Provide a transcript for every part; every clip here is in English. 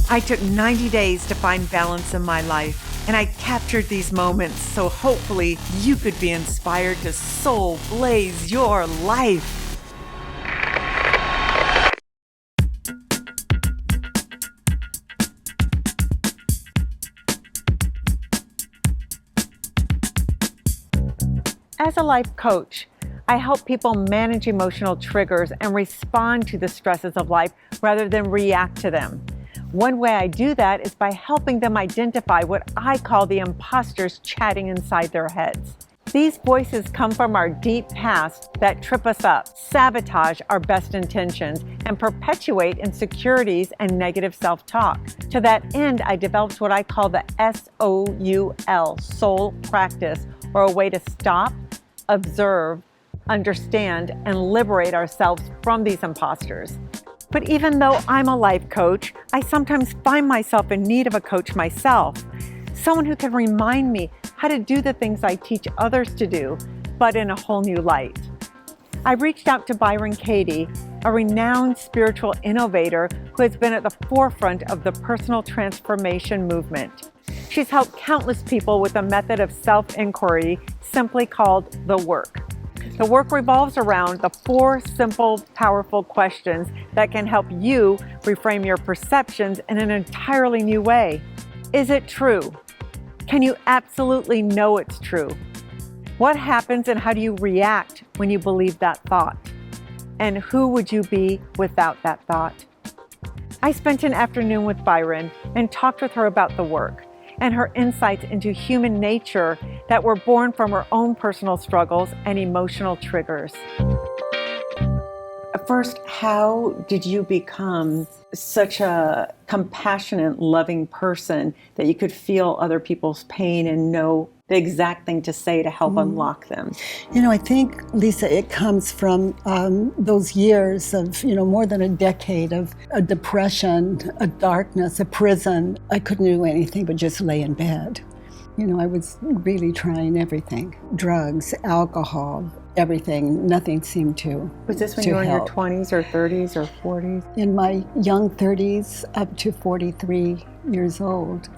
I took 90 days to find balance in my life, and I captured these moments so hopefully you could be inspired to soul blaze your life. As a life coach, I help people manage emotional triggers and respond to the stresses of life rather than react to them. One way I do that is by helping them identify what I call the imposters chatting inside their heads. These voices come from our deep past that trip us up, sabotage our best intentions, and perpetuate insecurities and negative self-talk. To that end, I developed what I call the SOUL, soul practice, or a way to stop, observe, understand, and liberate ourselves from these imposters. But even though I'm a life coach, I sometimes find myself in need of a coach myself. Someone who can remind me how to do the things I teach others to do, but in a whole new light. I reached out to Byron Katie, a renowned spiritual innovator who has been at the forefront of the personal transformation movement. She's helped countless people with a method of self-inquiry simply called The Work. The work revolves around the 4 simple, powerful questions that can help you reframe your perceptions in an entirely new way. Is it true? Can you absolutely know it's true? What happens and how do you react when you believe that thought? And who would you be without that thought? I spent an afternoon with Byron and talked with her about the work and her insights into human nature that were born from her own personal struggles and emotional triggers. First, how did you become such a compassionate, loving person that you could feel other people's pain and know the exact thing to say to help unlock them? You know, I think, Lisa, it comes from those years of, more than a decade of a depression, a darkness, a prison. I couldn't do anything but just lay in bed. I was really trying everything, drugs, alcohol, everything. Nothing seemed to Was this when you were in your help. 20s or 30s or 40s? In my young 30s, up to 43 years old.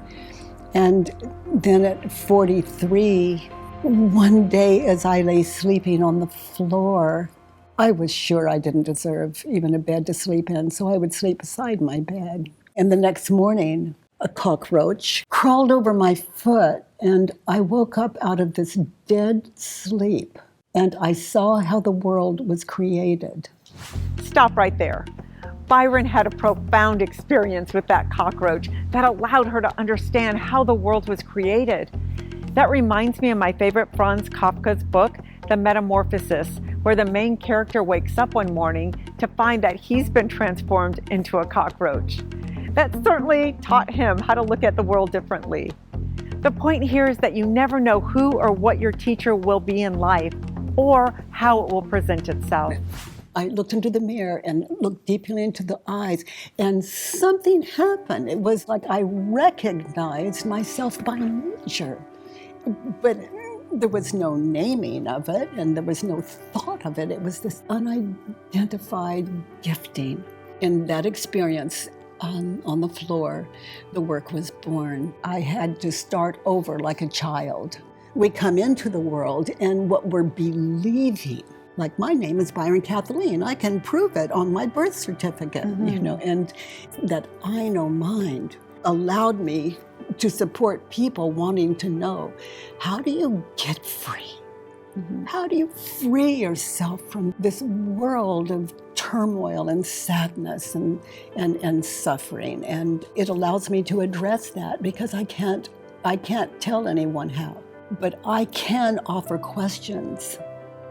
And then at 43, one day as I lay sleeping on the floor, I was sure I didn't deserve even a bed to sleep in, so I would sleep beside my bed. And the next morning, a cockroach crawled over my foot, and I woke up out of this dead sleep, and I saw how the world was created. Stop right there. Byron had a profound experience with that cockroach that allowed her to understand how the world was created. That reminds me of my favorite Franz Kafka's book, The Metamorphosis, where the main character wakes up one morning to find that he's been transformed into a cockroach. That certainly taught him how to look at the world differently. The point here is that you never know who or what your teacher will be in life or how it will present itself. I looked into the mirror and looked deeply into the eyes, and something happened. It was like I recognized myself by nature, but there was no naming of it, and there was no thought of it. It was this unidentified gifting. In that experience, on the floor, the work was born. I had to start over like a child. We come into the world, and what we're believing, like my name is Byron Kathleen, I can prove it on my birth certificate, and that I know mind allowed me to support people wanting to know, how do you get free? How do you free yourself from this world of turmoil and sadness and suffering? And it allows me to address that because I can't tell anyone how, but I can offer questions,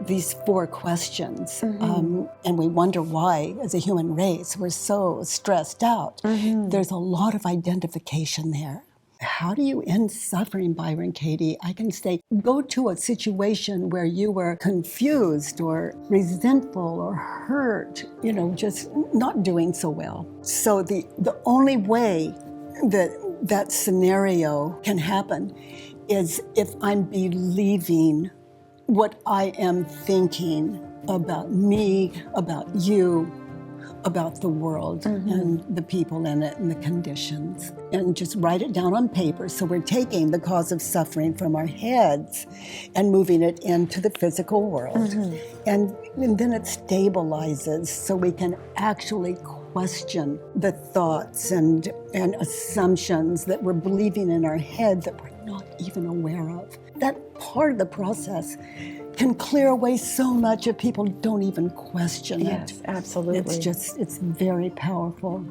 these 4 questions. And we wonder why, as a human race, we're so stressed out. There's a lot of identification there. How do you end suffering, Byron Katie? I can say, go to a situation where you were confused or resentful or hurt, just not doing so well. So the only way that scenario can happen is if I'm believing what I am thinking about me, about you, about the world and the people in it and the conditions, and just write it down on paper. So we're taking the cause of suffering from our heads and moving it into the physical world. And then it stabilizes so we can actually question the thoughts and assumptions that we're believing in our head that we're not even aware of. That part of the process can clear away so much if people don't even question it. Yes, absolutely. It's very powerful.